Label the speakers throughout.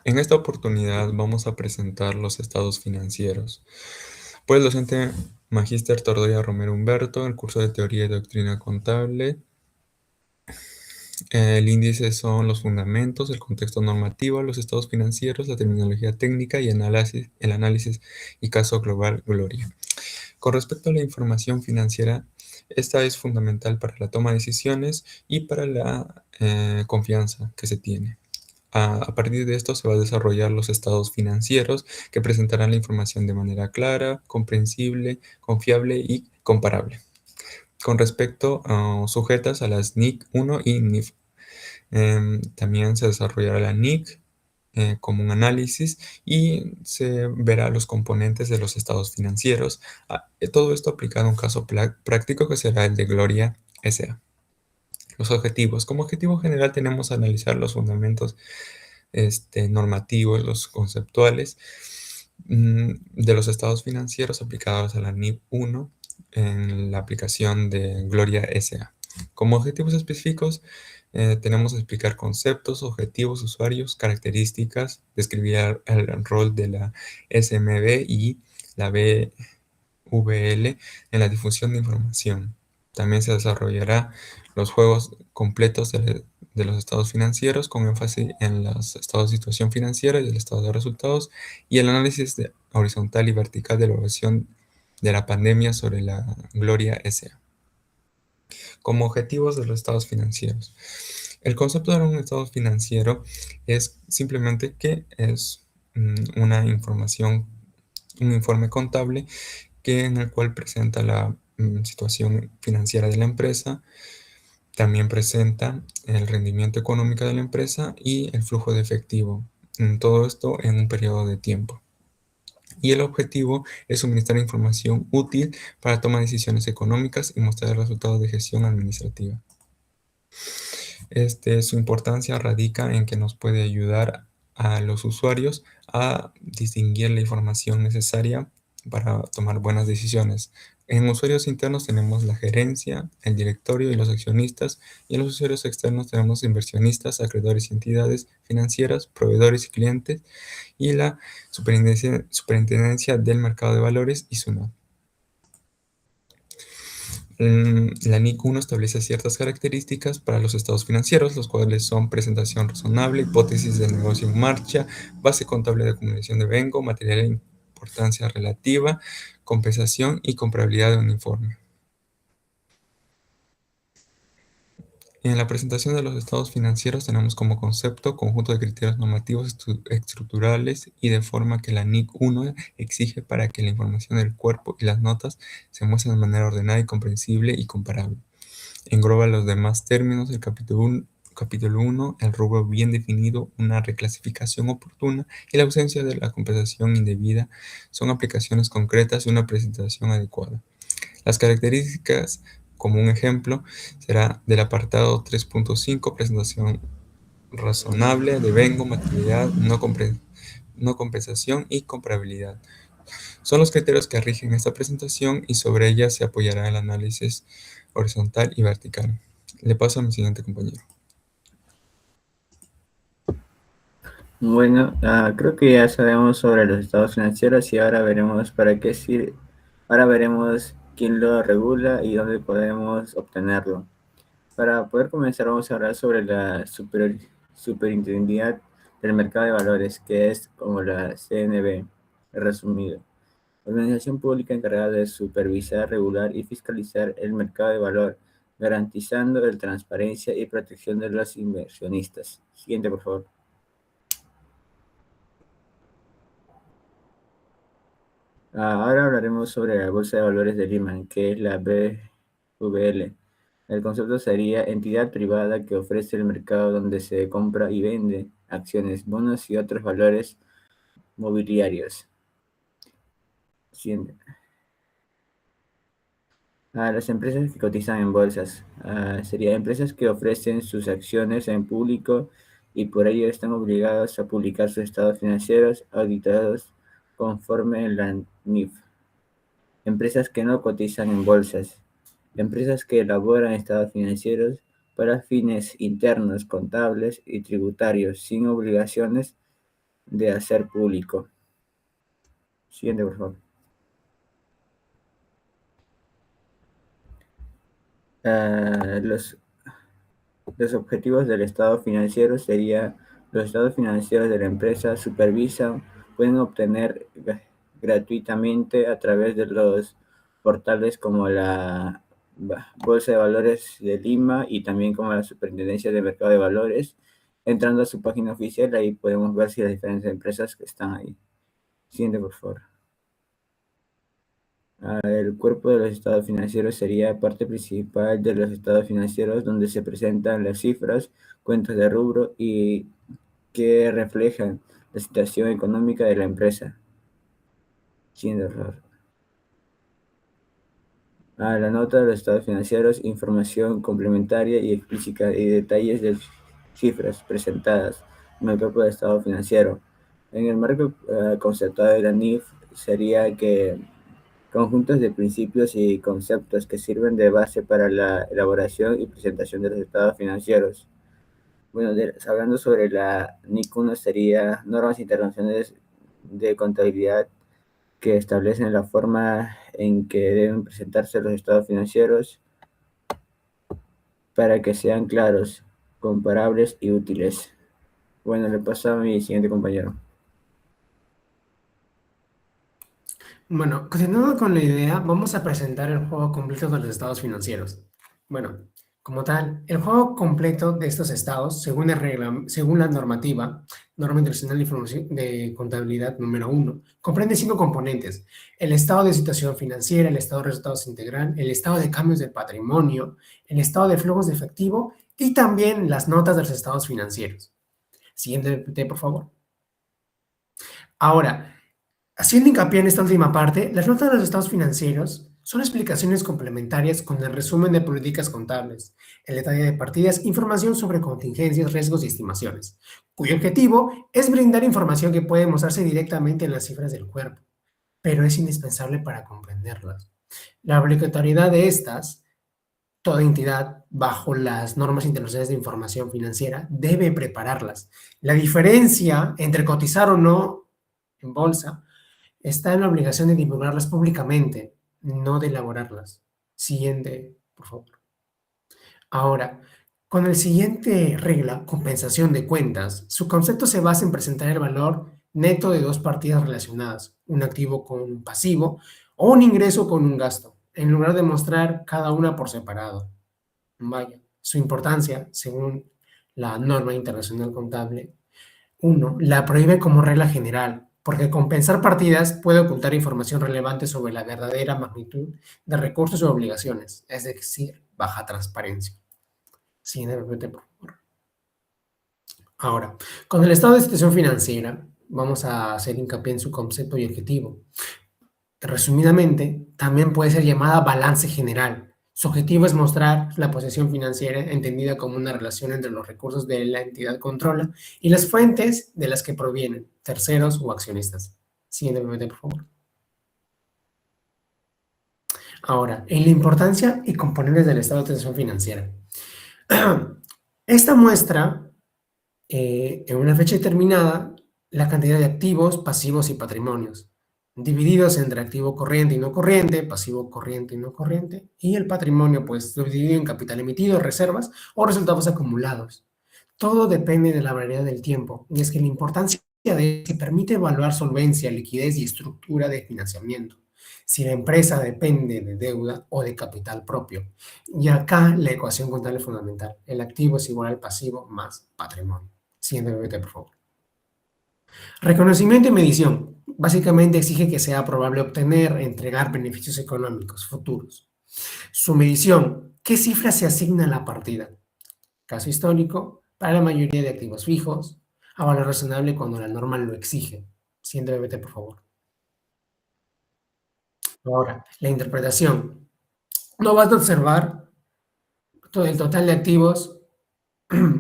Speaker 1: En esta oportunidad vamos a presentar los estados financieros. Por el docente Magíster Tordoya Romero Humberto, el curso de Teoría y Doctrina Contable. El índice son los fundamentos, el contexto normativo, los estados financieros, la terminología técnica y el análisis y caso global Gloria. Con respecto a la información financiera, esta es fundamental para la toma de decisiones y para la confianza que se tiene. A partir de esto se va a desarrollar los estados financieros que presentarán la información de manera clara, comprensible, confiable y comparable. Con respecto a sujetas a las NIC 1 y NIF. También se desarrollará la NIC como un análisis y se verá los componentes de los estados financieros. Todo esto aplicado a un caso práctico que será el de Gloria S.A. Los objetivos. Como objetivo general tenemos analizar los fundamentos normativos, los conceptuales de los estados financieros aplicados a la NIP 1 en la aplicación de Gloria S.A. Como objetivos específicos, tenemos que explicar conceptos, objetivos, usuarios, características, describir el rol de la SMB y la BVL en la difusión de información. También se desarrollará los juegos completos de los estados financieros con énfasis en los estados de situación financiera y el estado de resultados y el análisis horizontal y vertical de la evaluación de la pandemia sobre la Gloria S.A. Como objetivos de los estados financieros. El concepto de un estado financiero es simplemente que es una información, un informe contable en el cual presenta la situación financiera de la empresa, también presenta el rendimiento económico de la empresa y el flujo de efectivo. Todo esto en un periodo de tiempo. Y el objetivo es suministrar información útil para tomar decisiones económicas y mostrar resultados de gestión administrativa. Su importancia radica en que nos puede ayudar a los usuarios a distinguir la información necesaria para tomar buenas decisiones. En usuarios internos tenemos la gerencia, el directorio y los accionistas, y en los usuarios externos tenemos inversionistas, acreedores y entidades financieras, proveedores y clientes, y la superintendencia del mercado de valores y SUNAT. La NIC 1 establece ciertas características para los estados financieros, los cuales son presentación razonable, hipótesis del negocio en marcha, base contable de acumulación de vengo, material de importancia relativa, compensación y comparabilidad de un informe. En la presentación de los estados financieros tenemos como concepto conjunto de criterios normativos estructurales y de forma que la NIC 1 exige para que la información del cuerpo y las notas se muestren de manera ordenada y comprensible y comparable. Engloba los demás términos del capítulo 1, el rubro bien definido, una reclasificación oportuna y la ausencia de la compensación indebida son aplicaciones concretas y una presentación adecuada. Las características, como un ejemplo, será del apartado 3.5, presentación razonable, devengo, materialidad, no compensación y comparabilidad. Son los criterios que rigen esta presentación y sobre ella se apoyará el análisis horizontal y vertical. Le paso a mi siguiente compañero.
Speaker 2: Bueno, creo que ya sabemos sobre los estados financieros y ahora veremos para qué sirve. Ahora veremos quién lo regula y dónde podemos obtenerlo. Para poder comenzar vamos a hablar sobre la superintendencia del mercado de valores, que es como la CNB, resumido. Organización pública encargada de supervisar, regular y fiscalizar el mercado de valor, garantizando la transparencia y protección de los inversionistas. Siguiente, por favor. Ahora hablaremos sobre la Bolsa de Valores de Lima, que es la BVL. El concepto sería entidad privada que ofrece el mercado donde se compra y vende acciones, bonos y otros valores mobiliarios. Siguiente. Las empresas que cotizan en bolsas. Serían empresas que ofrecen sus acciones en público y por ello están obligadas a publicar sus estados financieros auditados conforme la NIF. Empresas que no cotizan en bolsas. Empresas que elaboran estados financieros para fines internos, contables y tributarios, sin obligaciones de hacer público. Siguiente, por favor. Los objetivos del estado financiero sería: los estados financieros de la empresa supervisan, pueden obtener gratuitamente a través de los portales como la Bolsa de Valores de Lima y también como la Superintendencia de Mercado de Valores. Entrando a su página oficial, ahí podemos ver si las diferentes empresas que están ahí. Siguiente, por favor. El cuerpo de los estados financieros sería parte principal de los estados financieros, donde se presentan las cifras, cuentas de rubro y que reflejan la situación económica de la empresa. Sin error. La nota de los estados financieros, información complementaria y explícita y detalles de cifras presentadas en el cuerpo de estado financiero. En el marco conceptual de la NIF sería que conjuntos de principios y conceptos que sirven de base para la elaboración y presentación de los estados financieros. Bueno, hablando sobre la NIC 1 sería normas internacionales de contabilidad que establecen la forma en que deben presentarse los estados financieros para que sean claros, comparables y útiles. Bueno, le paso a mi siguiente compañero.
Speaker 3: Bueno, continuando con la idea, vamos a presentar el juego completo de los estados financieros. Bueno, como tal, el juego completo de estos estados, según la norma internacional de información de contabilidad número 1, comprende 5 componentes: el estado de situación financiera, el estado de resultados integral, el estado de cambios del patrimonio, el estado de flujos de efectivo y también las notas de los estados financieros. Siguiente, por favor. Ahora, haciendo hincapié en esta última parte, las notas de los estados financieros son explicaciones complementarias con el resumen de políticas contables, el detalle de partidas, información sobre contingencias, riesgos y estimaciones, cuyo objetivo es brindar información que puede mostrarse directamente en las cifras del cuerpo, pero es indispensable para comprenderlas. La obligatoriedad de estas, toda entidad bajo las normas internacionales de información financiera debe prepararlas. La diferencia entre cotizar o no en bolsa está en la obligación de divulgarlas públicamente, no de elaborarlas. Siguiente, por favor. Ahora, con el siguiente regla, compensación de cuentas, su concepto se basa en presentar el valor neto de dos partidas relacionadas, un activo con un pasivo o un ingreso con un gasto, en lugar de mostrar cada una por separado. Vaya, su importancia, según la norma internacional contable 1, la prohíbe como regla general, porque compensar partidas puede ocultar información relevante sobre la verdadera magnitud de recursos o obligaciones, es decir, baja transparencia. Siguiente, por favor. Ahora, con el estado de situación financiera, vamos a hacer hincapié en su concepto y objetivo. Resumidamente, también puede ser llamada balance general. Su objetivo es mostrar la posición financiera entendida como una relación entre los recursos de la entidad controla y las fuentes de las que provienen, terceros o accionistas. Siguiente, por favor. Ahora, en la importancia y componentes del estado de situación financiera. Esta muestra, en una fecha determinada, la cantidad de activos, pasivos y patrimonios, divididos entre activo corriente y no corriente, pasivo corriente y no corriente, y el patrimonio, pues, dividido en capital emitido, reservas o resultados acumulados. Todo depende de la variedad del tiempo, y es que la importancia de que permite evaluar solvencia, liquidez y estructura de financiamiento, si la empresa depende de deuda o de capital propio. Y acá la ecuación contable es fundamental. El activo es igual al pasivo más patrimonio. Siguiente, por favor. Reconocimiento y medición. Básicamente exige que sea probable obtener e entregar beneficios económicos futuros. Su medición. ¿Qué cifra se asigna a la partida? Caso histórico, para la mayoría de activos fijos, a valor razonable cuando la norma lo exige. Siguiente, por favor. Ahora, la interpretación. No basta observar todo el total de activos,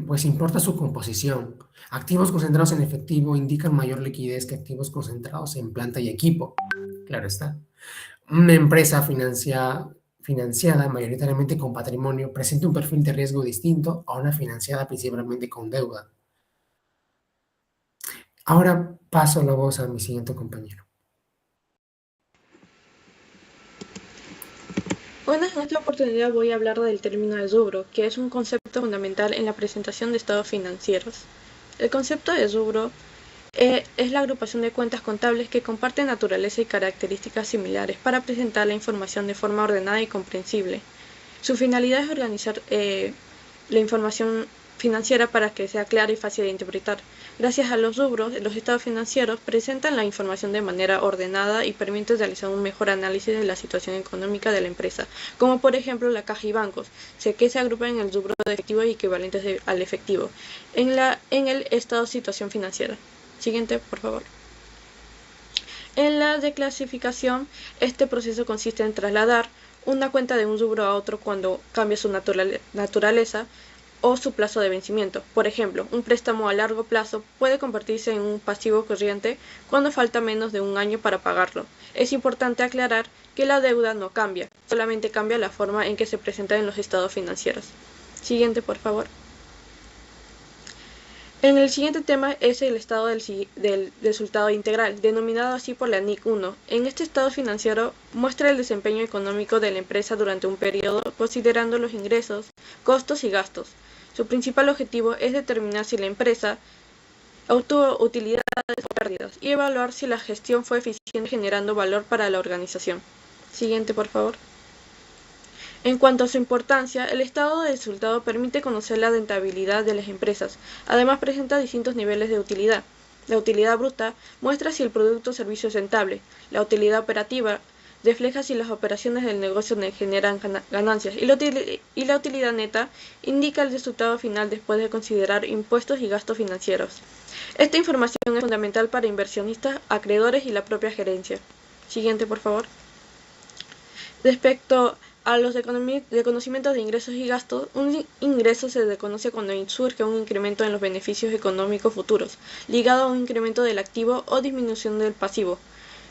Speaker 3: pues importa su composición. Activos concentrados en efectivo indican mayor liquidez que activos concentrados en planta y equipo. Claro está. Una empresa financiada mayoritariamente con patrimonio presenta un perfil de riesgo distinto a una financiada principalmente con deuda. Ahora paso la voz a mi siguiente compañero.
Speaker 4: Bueno, en esta oportunidad voy a hablar del término de rubro, que es un concepto fundamental en la presentación de estados financieros. El concepto de rubro es la agrupación de cuentas contables que comparten naturaleza y características similares para presentar la información de forma ordenada y comprensible. Su finalidad es organizar la información financiera para que sea clara y fácil de interpretar. Gracias a los rubros, los estados financieros presentan la información de manera ordenada y permiten realizar un mejor análisis de la situación económica de la empresa, como por ejemplo la caja y bancos, que se agrupan en el rubro de efectivo y equivalentes al efectivo, en el estado de situación financiera. Siguiente, por favor. En la declasificación, este proceso consiste en trasladar una cuenta de un rubro a otro cuando cambia su naturaleza o su plazo de vencimiento. Por ejemplo, un préstamo a largo plazo puede convertirse en un pasivo corriente cuando falta menos de un año para pagarlo. Es importante aclarar que la deuda no cambia, solamente cambia la forma en que se presenta en los estados financieros. Siguiente, por favor. En el siguiente tema es el estado del resultado integral, denominado así por la NIC 1. En este estado financiero muestra el desempeño económico de la empresa durante un periodo, considerando los ingresos, costos y gastos. Su principal objetivo es determinar si la empresa obtuvo utilidades o pérdidas y evaluar si la gestión fue eficiente generando valor para la organización. Siguiente, por favor. En cuanto a su importancia, el estado de resultado permite conocer la rentabilidad de las empresas. Además, presenta distintos niveles de utilidad. La utilidad bruta muestra si el producto o servicio es rentable. La utilidad operativa refleja si las operaciones del negocio generan ganancias. Y la utilidad neta indica el resultado final después de considerar impuestos y gastos financieros. Esta información es fundamental para inversionistas, acreedores y la propia gerencia. Siguiente, por favor. Respecto a los reconocimientos de ingresos y gastos, un ingreso se reconoce cuando surge un incremento en los beneficios económicos futuros, ligado a un incremento del activo o disminución del pasivo.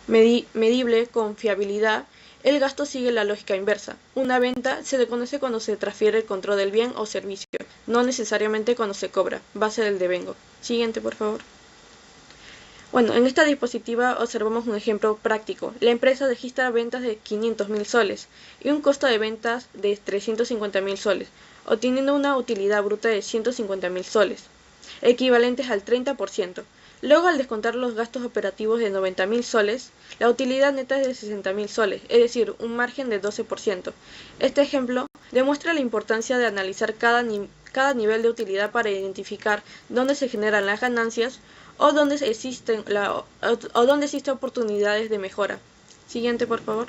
Speaker 4: Medible con fiabilidad, el gasto sigue la lógica inversa. Una venta se reconoce cuando se transfiere el control del bien o servicio, no necesariamente cuando se cobra, base del devengo. Siguiente, por favor. Bueno, en esta diapositiva observamos un ejemplo práctico. La empresa registra ventas de 500.000 soles y un costo de ventas de 350.000 soles, obteniendo una utilidad bruta de 150.000 soles, equivalentes al 30%. Luego, al descontar los gastos operativos de 90.000 soles, la utilidad neta es de 60.000 soles, es decir, un margen de 12%. Este ejemplo demuestra la importancia de analizar cada nivel de utilidad para identificar dónde se generan las ganancias o dónde existen oportunidades de mejora. Siguiente, por favor.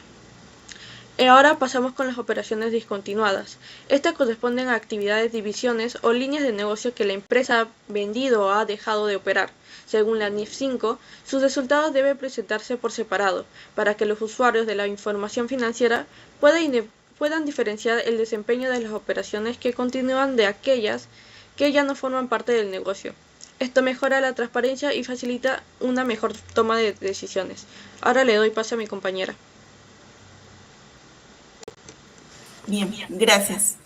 Speaker 4: Ahora pasamos con las operaciones discontinuadas. Estas corresponden a actividades, divisiones o líneas de negocio que la empresa ha vendido o ha dejado de operar. Según la NIF 5, sus resultados deben presentarse por separado, para que los usuarios de la información financiera puedan diferenciar el desempeño de las operaciones que continúan de aquellas que ya no forman parte del negocio. Esto mejora la transparencia y facilita una mejor toma de decisiones. Ahora le doy paso a mi compañera.
Speaker 5: Bien, gracias.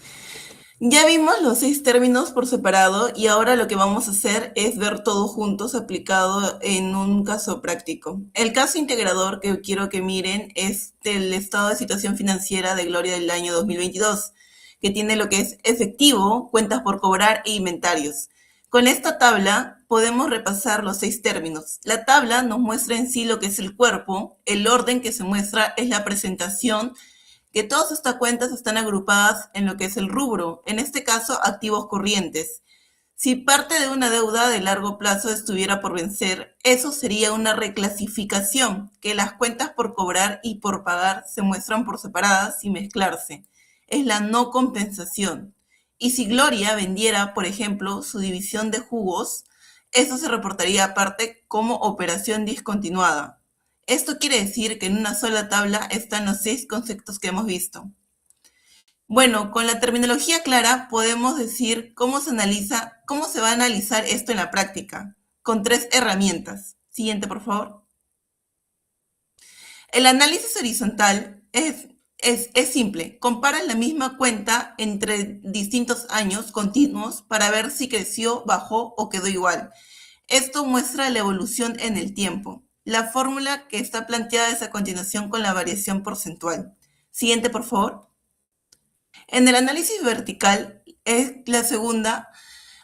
Speaker 5: Ya vimos los 6 términos por separado y ahora lo que vamos a hacer es ver todo juntos aplicado en un caso práctico. El caso integrador que quiero que miren es del estado de situación financiera de Gloria del año 2022, que tiene lo que es efectivo, cuentas por cobrar e inventarios. Con esta tabla podemos repasar los 6 términos. La tabla nos muestra en sí lo que es el cuerpo, el orden que se muestra es la presentación, que todas estas cuentas están agrupadas en lo que es el rubro, en este caso activos corrientes. Si parte de una deuda de largo plazo estuviera por vencer, eso sería una reclasificación, que las cuentas por cobrar y por pagar se muestran por separadas sin mezclarse. Es la no compensación. Y si Gloria vendiera, por ejemplo, su división de jugos, eso se reportaría aparte como operación discontinuada. Esto quiere decir que en una sola tabla están los 6 conceptos que hemos visto. Bueno, con la terminología clara podemos decir cómo se va a analizar esto en la práctica, con 3 herramientas. Siguiente, por favor. El análisis horizontal es simple. Compara la misma cuenta entre distintos años continuos para ver si creció, bajó o quedó igual. Esto muestra la evolución en el tiempo. La fórmula que está planteada es a continuación con la variación porcentual. Siguiente, por favor. En el análisis vertical, es la segunda.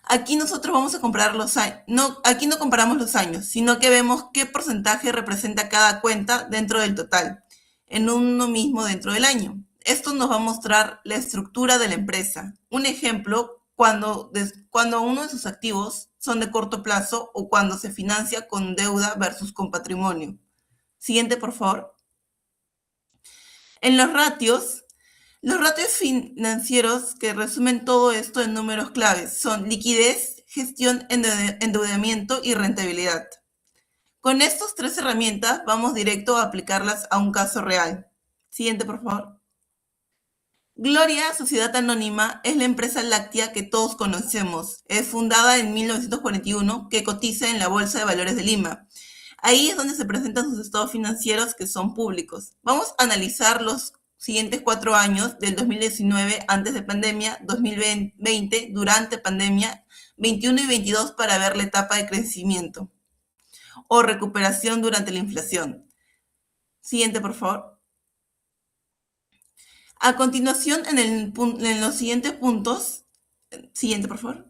Speaker 5: Aquí nosotros vamos a comparar los años. No, aquí no comparamos los años, sino que vemos qué porcentaje representa cada cuenta dentro del total, en uno mismo dentro del año. Esto nos va a mostrar la estructura de la empresa. Un ejemplo, cuando uno de sus activos son de corto plazo o cuando se financia con deuda versus con patrimonio. Siguiente, por favor. En los ratios financieros que resumen todo esto en números claves son liquidez, gestión, endeudamiento y rentabilidad. Con estas tres herramientas vamos directo a aplicarlas a un caso real. Siguiente, por favor. Gloria Sociedad Anónima es la empresa láctea que todos conocemos. Es fundada en 1941, que cotiza en la Bolsa de Valores de Lima. Ahí es donde se presentan sus estados financieros que son públicos. Vamos a analizar los siguientes 4 años, del 2019 antes de pandemia, 2020 durante pandemia, 21 y 22 para ver la etapa de crecimiento o recuperación durante la inflación. Siguiente, por favor. A continuación, en los siguientes puntos, siguiente, por favor.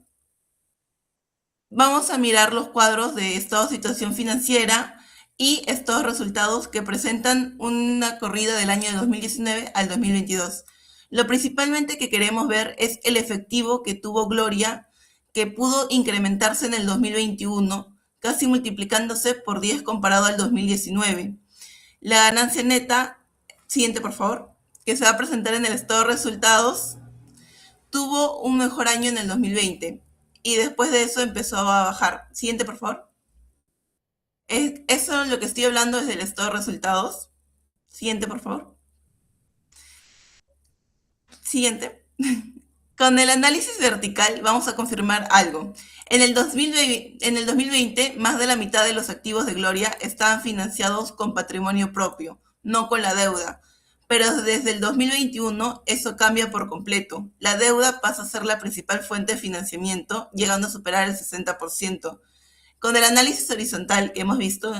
Speaker 5: Vamos a mirar los cuadros de estado de situación financiera y estos resultados que presentan una corrida del año de 2019 al 2022. Lo principalmente que queremos ver es el efectivo que tuvo Gloria, que pudo incrementarse en el 2021, casi multiplicándose por 10 comparado al 2019. La ganancia neta, siguiente por favor, que se va a presentar en el estado de resultados, tuvo un mejor año en el 2020 y después de eso empezó a bajar. Siguiente por favor. Eso lo que estoy hablando es del estado de resultados. Siguiente, por favor. Siguiente. Con el análisis vertical vamos a confirmar algo. En el 2020, más de la mitad de los activos de Gloria estaban financiados con patrimonio propio, no con la deuda. Pero desde el 2021 eso cambia por completo. La deuda pasa a ser la principal fuente de financiamiento, llegando a superar el 60%. Con el análisis horizontal que hemos visto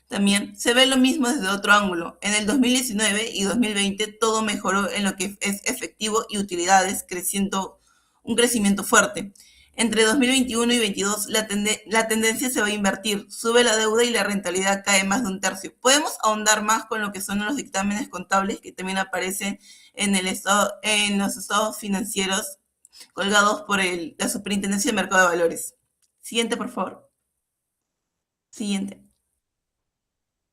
Speaker 5: también, se ve lo mismo desde otro ángulo. En el 2019 y 2020 todo mejoró en lo que es efectivo y utilidades, creciendo un crecimiento fuerte. Entre 2021 y 2022 la tendencia se va a invertir, sube la deuda y la rentabilidad cae más de un tercio. Podemos ahondar más con lo que son los dictámenes contables que también aparecen en los estados financieros colgados por la Superintendencia de Mercado de Valores. Siguiente, por favor. Siguiente.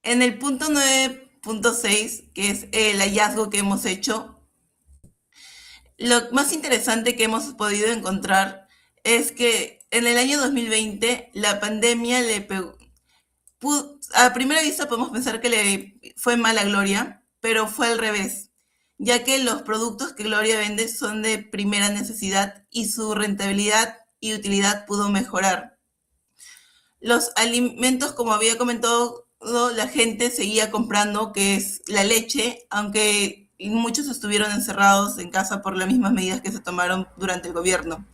Speaker 5: En el punto 9.6, que es el hallazgo que hemos hecho, lo más interesante que hemos podido encontrar es que en el año 2020 la pandemia le pegó. A primera vista podemos pensar que le fue mal a Gloria, pero fue al revés, ya que los productos que Gloria vende son de primera necesidad y su rentabilidad y utilidad pudo mejorar. Los alimentos, como había comentado, la gente seguía comprando, que es la leche, aunque muchos estuvieron encerrados en casa por las mismas medidas que se tomaron durante el gobierno.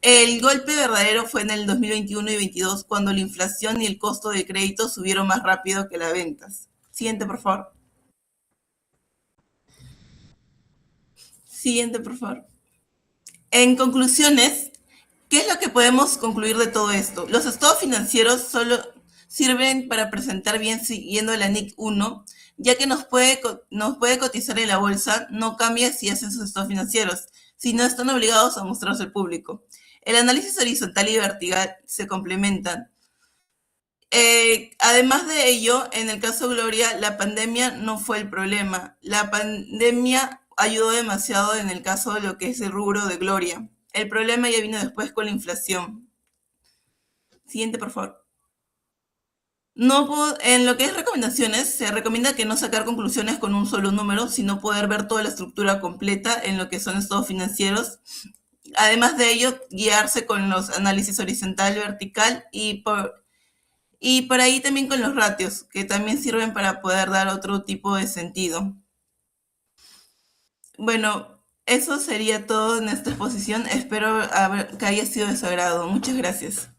Speaker 5: El golpe verdadero fue en el 2021 y 2022, cuando la inflación y el costo de crédito subieron más rápido que las ventas. Siguiente, por favor. Siguiente, por favor. En conclusiones, ¿qué es lo que podemos concluir de todo esto? Los estados financieros solo sirven para presentar bien siguiendo la NIC 1, ya que nos puede cotizar en la bolsa, no cambia si hacen sus estados financieros, sino están obligados a mostrarse al público. El análisis horizontal y vertical se complementan. Además de ello, en el caso Gloria, la pandemia no fue el problema. La pandemia ayudó demasiado en el caso de lo que es el rubro de Gloria. El problema ya vino después con la inflación. Siguiente, por favor. En lo que es recomendaciones, se recomienda que no sacar conclusiones con un solo número, sino poder ver toda la estructura completa en lo que son estados financieros. Además de ello, guiarse con los análisis horizontal y vertical y por ahí también con los ratios, que también sirven para poder dar otro tipo de sentido. Bueno, eso sería todo en esta exposición. Espero que haya sido de su agrado. Muchas gracias.